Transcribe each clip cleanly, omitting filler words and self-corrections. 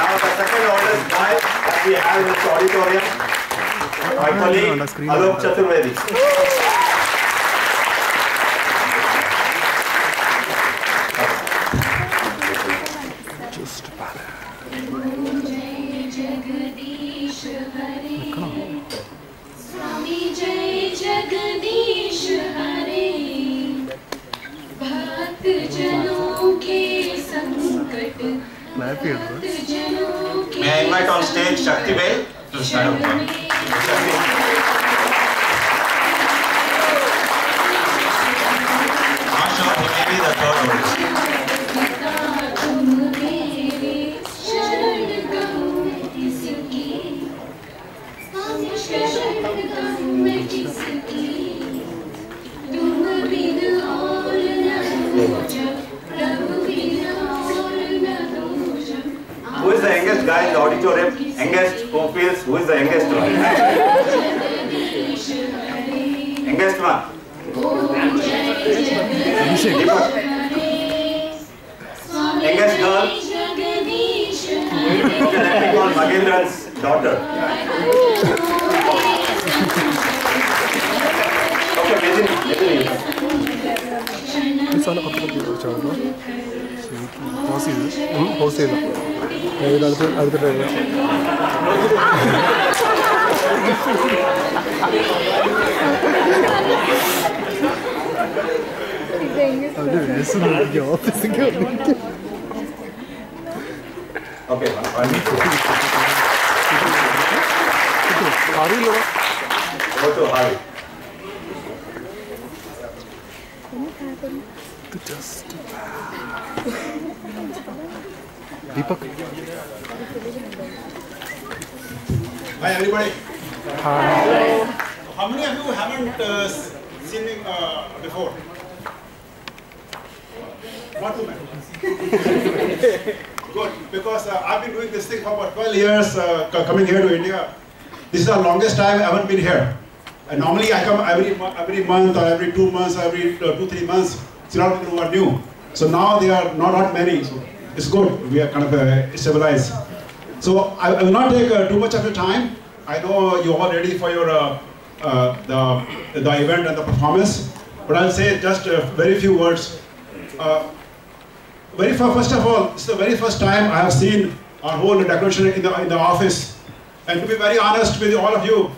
Now the second oldest guy that we have in this auditorium, my colleague Alok Chaturvedi. Swami Jai Jagadish Hare, Bhakt Janon ke sankat, Bhakt Janon ke. May I invite on stage Shakti Bhai to stand up. Not sure, he may be the third oldest. Who is the youngest guy in the auditorium? Youngest who feels who is the youngest one? Youngest one. Deepak. Youngest girl. Okay, let me call Magendra's daughter. Okay, Medini. Okay, one. Go to Hari. Deepak. Hi everybody. Hi. How many of you haven't seen me before? Not too many. Good, because I've been doing this thing for about 12 years, coming here to India. This is the longest time I haven't been here. And normally I come every month or every 2 months, every 2-3 months. It's not new. So now they are not many. So it's good. We are kind of civilized. So I will not take too much of your time. I know you're all ready for your the event and the performance. But I'll say just very few words. First of all, it's the very first time I have seen our whole decoration in the office. And to be very honest with all of you,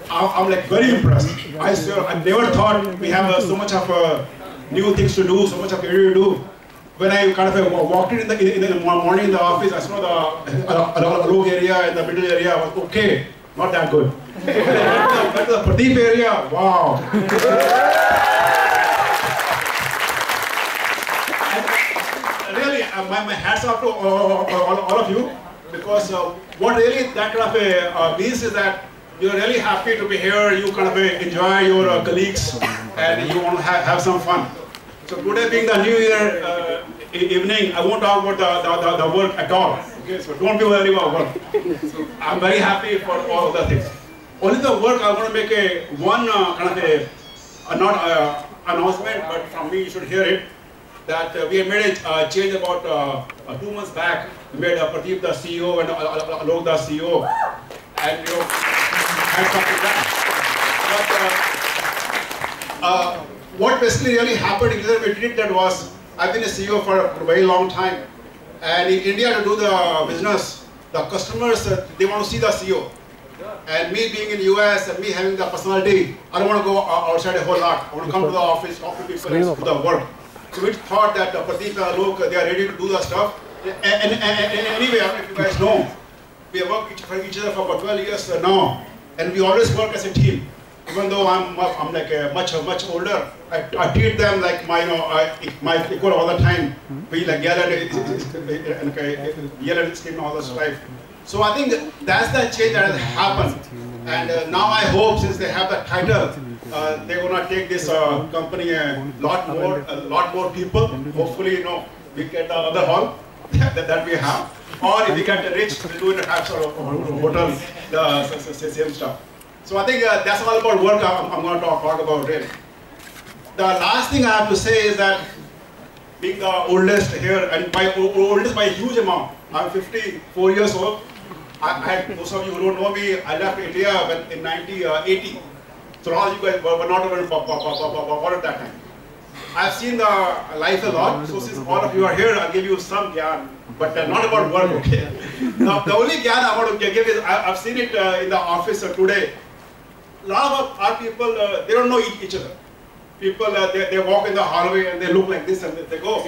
I'm like very impressed. I swear, I never thought we have so much of new things to do, so much of area to do. When I kind of walked in the morning in the office, I saw the Alok area and the middle area was okay, not that good. But the Pradeep area, wow. Really, my hats off to all of you, because what really that kind of means is that you're really happy to be here, you kind of enjoy your colleagues, and you want to have some fun. So today being the New Year evening, I won't talk about the work at all. Okay, so don't be worried about work. So I'm very happy for all of the things. Only the work I want to make one kind of not announcement, but from me you should hear it. That we have made a change about 2 months back. We made Pradeep the CEO and Alok the CEO, and you know, hands up to that. But what basically really happened in we did that was, I've been a CEO for a very long time, and in India to do the business, the customers they want to see the CEO. And me being in the US and me having the personality, I don't want to go outside a whole lot. I want to come to the office, talk to people, and do the work. So we thought that Pradeep and Alok, they are ready to do the stuff. And anyway, I don't know if you guys know, we have worked for each other for about 12 years now, and we always work as a team. Even though I'm like much older, I treat them like my equal all the time. We like yell and scream all the time. So I think that's the change that has happened. And now I hope, since they have the title, they're gonna take this company a lot more people. Hopefully, you know, we get the other hall that we have, or if we get rich, we'll do it at sort of hotel, the same stuff. So I think that's all about work. I'm going to talk about really. The last thing I have to say is that being the oldest here, and by oldest by a huge amount. I'm 54 years old. I had, those of you who don't know me, I left India in 1980. So all you guys were not even born at that time. I've seen the life a lot, so since all of you are here, I'll give you some gyan, but not about work, okay? Now, the only gyan I want to give is, I've seen it in the office today. A lot of our people, they don't know each other. People, they walk in the hallway and they look like this and they go.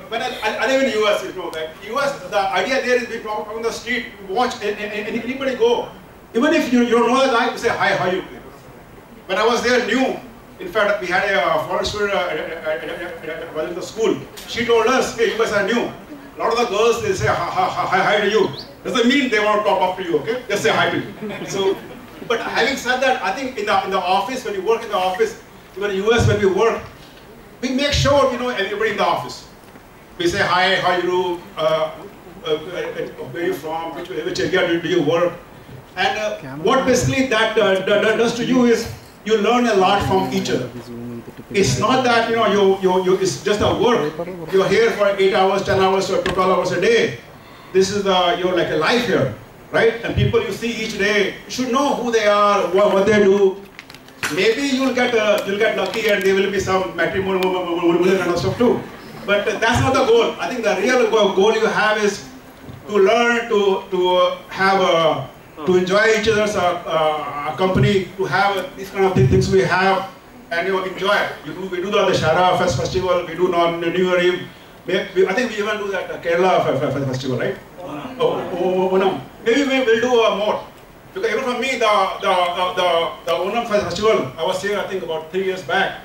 When I live in the US, you know, like US, the idea there is we walk on the street, watch anybody go. Even if you don't know the guy, you say, hi, how are you? When I was there, new. In fact, we had a forester in the school. She told us, hey, you guys are new. A lot of the girls, they say hi to you. Doesn't mean they want to talk up to you, okay? Just say hi to you. So, but having said that, I think in the office, when you work in the office, even in the US when we work, we make sure we know everybody in the office. We say hi, how you do, where are you from, which area do you work? And what basically that does to you is, you learn a lot from each other. It's not that, you know, it's just a work. You're here for 8 hours, 10 hours, or 12 hours a day. This is you're like a life here, right? And people you see each day, you should know who they are, what they do. Maybe you'll get lucky and there will be some matrimonial kind of stuff too. But that's not the goal. I think the real goal you have is to learn, to have to enjoy each other's company, to have these kind of things we have, and you enjoy it. We do the Dashara festival, we do New Year Eve. I think we even do that Kerala festival, right? Onam. Maybe we will do more. Because even for me, the Onam festival, I was here I think about 3 years back.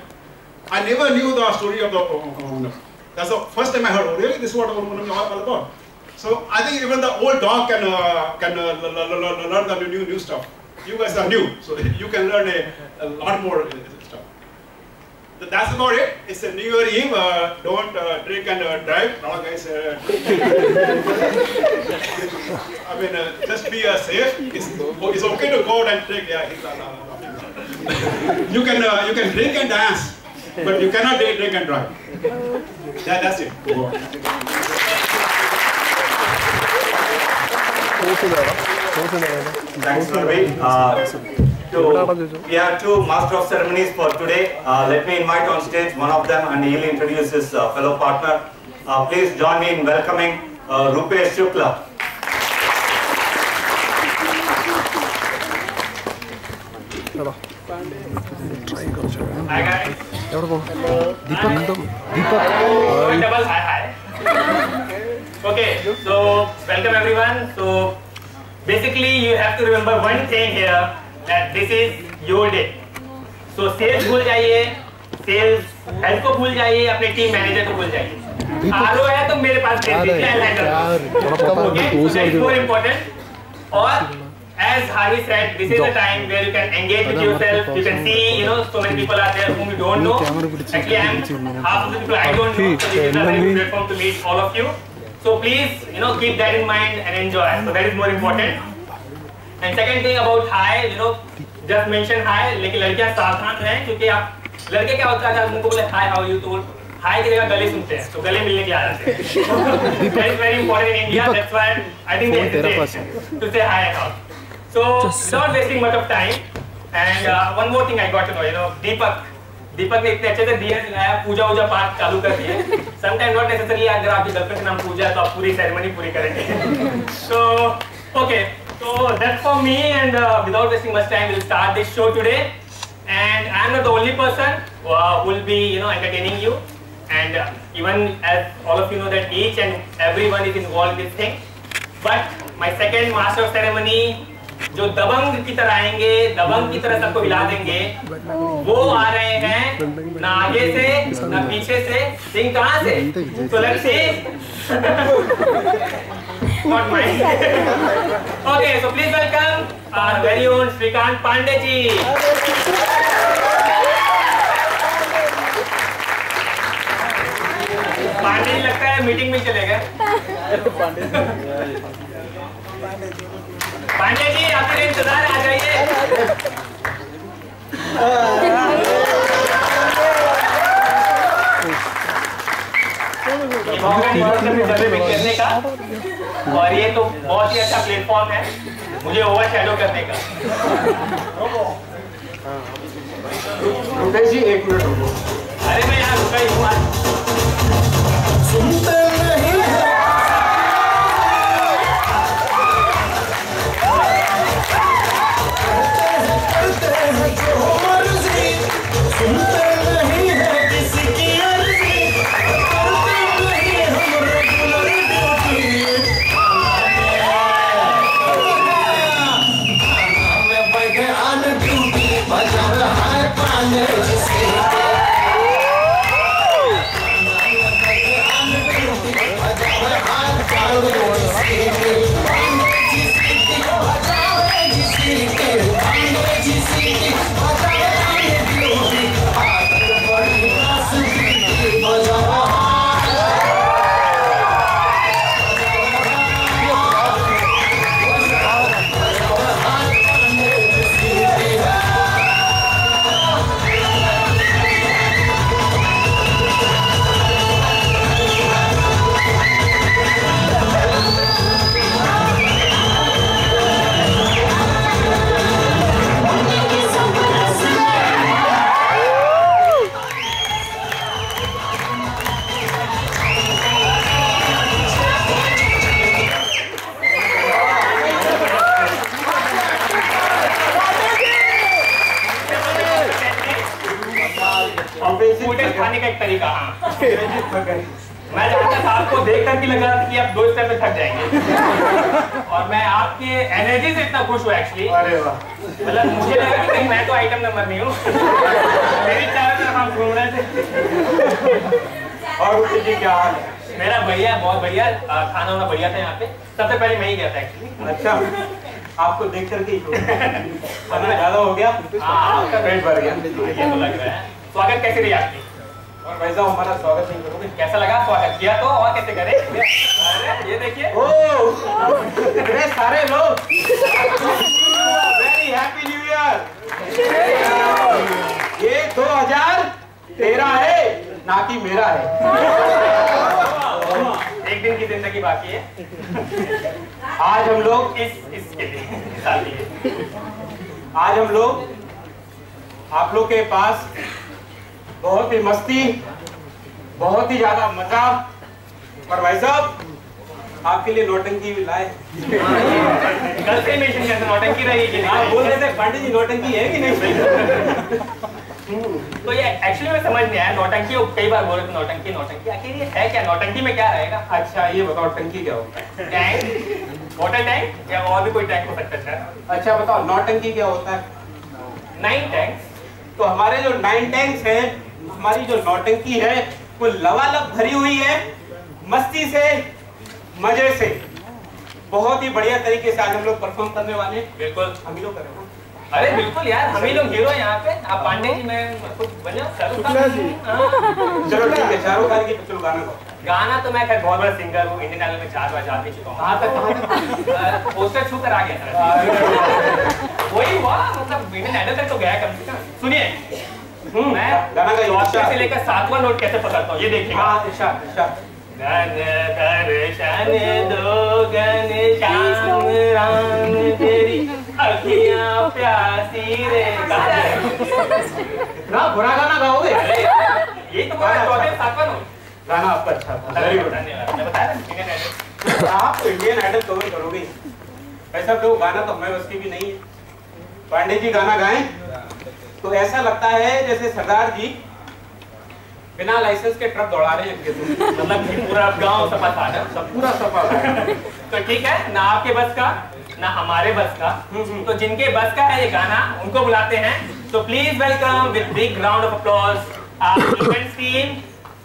I never knew the story of the Onam. That's the first time I heard, oh really, this is what Onam is all about. So I think even the old dog can learn the new stuff. You guys are new, so you can learn a lot more stuff. That's about it. It's a New Year Eve. Don't drink and drive. No, guys. I mean, just be safe. It's okay to go out and drink. Yeah, you can drink and dance, but you cannot drink and drive. That's it. Thanks, Nurvi. We have two Master of Ceremonies for today. Let me invite on stage one of them and he'll introduce his fellow partner. Please join me in welcoming Rupesh Shukla. Hi guys. Deepak. Hi. Okay, so welcome everyone. So basically you have to remember one thing here, that this is your day. So sales भूल जाइए, sales health को भूल जाइए, अपने team manager को भूल जाइए. RO है तो मेरे पास okay, so that is more important. Or as Harvey said, this is the time where you can engage with yourself. You can see, so many people are there whom you don't know. Actually, half of the people I don't know. So this is a very good platform to meet all of you. So please, keep that in mind and enjoy. So that is more important. And second thing about hi, just mention hi. लेकिन लड़कियां सावधान रहें क्योंकि आप लड़के क्या होता है उनको बोले hi how are you तो hi की जगह गले सुनते हैं तो गले मिलने के आ जाते हैं. That is very important in India. That's why I think they hesitate to say hi and all. So without wasting much of time, and one more thing I got to know, दीपक ने इतने अच्छे से दिए दिलाया, पूजा पाठ चालू कर दिए. Sometimes not necessarily अगर आपकी गर्लफ्रेंड का नाम पूजा है तो आप पूरी सेरेमनी पूरी करेंगे. So okay, so that's for me, and without wasting much time, we'll start this show today. And I'm not the only person who will be entertaining you, and even as all of you know that each and everyone is involved in this thing. But my second master of ceremony, जो दबंग की तरह आएंगे, दबंग की तरह सबको हिला देंगे, वो आ रहे हैं ना आगे से ना पीछे से, सिंह कहाँ से? So let's see. Not mine. Okay, so please welcome our very own Srikant Pandey ji. Pandey ji लगता है मीटिंग में चले गए. पांडे जी आपके इंतजार आ जाइए. ये मौका नहीं मिलता अपने सेलिब्रेट करने का, और ये तो बहुत ही अच्छा प्लेटफॉर्म है मुझे ओवरशैडो करने का। रुपेश जी 1 मिनट रुको। अरे मैं यहाँ रुका ही हूँ आज। सुनते नहीं करते हैं जो मर्जी, सुनते नहीं है किसी की अर्जी, करते नहीं हम रेगुलर ड्यूटी। हमें बैठे ऑन ड्यूटी, बजा रहा है पाने जिसकी फुटेज खाने का एक तरीका। हाँ मैं जानता था, आपको देख कर भी लग रहा था कि आप 2 स्टेप में थक जाएंगे, और मैं आपके एनर्जी से इतना खुश हूँ एक्चुअली। अरे वाह, मतलब मुझे लगा कि कहीं मैं तो आइटम नंबर नहीं हूँ। मेरी चारों तरफ हम घूम रहे थे। और रुपेश जी क्या हाल है? मेरा बढ़िया, बहुत बढ़िया, खाना वाना बढ़िया था यहाँ पे। सबसे पहले मैं ही गया था एक्चुअली। अच्छा, आपको देख करके ही खाना ज्यादा हो गया, आपका पेट भर गया। ये तो लग रहा है। स्वागत कैसे रही आपकी? और भाई साहब हमारा स्वागत नहीं करोगे? कैसा लगा? स्वागत किया तो और कैसे करे? अरे ये देखिए, ओ इतने सारे लोग, वेरी हैप्पी न्यू ईयर। ये 2013 है ना कि मेरा है। एक दिन की जिंदगी बाकी है। आज हम लोग इसके लिए साल लिए। आज हम लोग आप लोग के पास बहुत ही मस्ती, बहुत ही ज्यादा मजा, और भाई साहब आपके लिए नौटंकी भी लाए। कल से मेंशन करते नौटंकी रही कि आप बोल रहे थे पांडे जी नौटंकी है कि नहीं? तो ये एक्चुअली में समझ नहीं आया। नौटंकी कई बार बोल रहे थे, नौटंकी नौटंकी आखिर ये है क्या? नौटंकी में क्या रहेगा? अच्छा ये बताओ टंकी क्या होता है? टैंक, वाटर टैंक, या और भी कोई टैंक हो सकता है? अच्छा बताओ नौटंकी क्या होता है? 9 टैंक्स। तो हमारे जो 9 टैंक्स है, हमारी जो नौटंकी है वो लबालब भरी हुई है, मस्ती से, मजे से। बहुत ही बढ़िया तरीके से आज हम लोग परफॉर्म करने वाले हैं। बिल्कुल हम ही लोग करेंगे। अरे बिल्कुल यार, हम ही लोग हीरो हैं यहाँ पे। आप पांडे जी, मैं खुद बन जाऊं शाहरुख खान। चलो ठीक है, शाहरुख खान की पिक्चर गाना गाओ। गाना तो मैं खैर बहुत बड़ा सिंगर हूँ, इंडियन आइडल में 4 बार जा भी चुका हूँ। कहाँ तक? पोस्टर छू कर आ गया था। वही हुआ, मतलब इंडियन आइडल तक तो गया कम से कम। सुनिए, मैं गाना का चौथे से लेकर 7वां नोट कैसे पकड़ता हूँ ये देखिएगा। हाँ इरशाद इरशाद। गन दर्शन दो, गन श्याम राम तेरी अखियां प्यासी रे। इतना बुरा गाना गाओगे? अरे ये तो मेरा चौथे 7वां नोट। गाना आपका अच्छा था, वेरी गुड। धन्यवाद। मैं बताया ना इंडियन आइडल। आप तो इंडियन आइडल कवर करोगे। ऐसा तो गाना तो मैं उसकी भी नहीं है। पांडे जी गाना गाएं तो ऐसा लगता है जैसे सरदार जी बिना लाइसेंस के ट्रक दौड़ा रहे हैं। मतलब कि पूरा गांव सफा था ना? सब पूरा सफा है। तो ठीक है, ना आपके बस का ना हमारे बस का। तो जिनके बस का है ये गाना उनको बुलाते हैं। तो please welcome with big round of applause event team,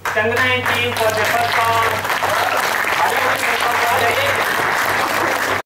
Chandana and team for their first song.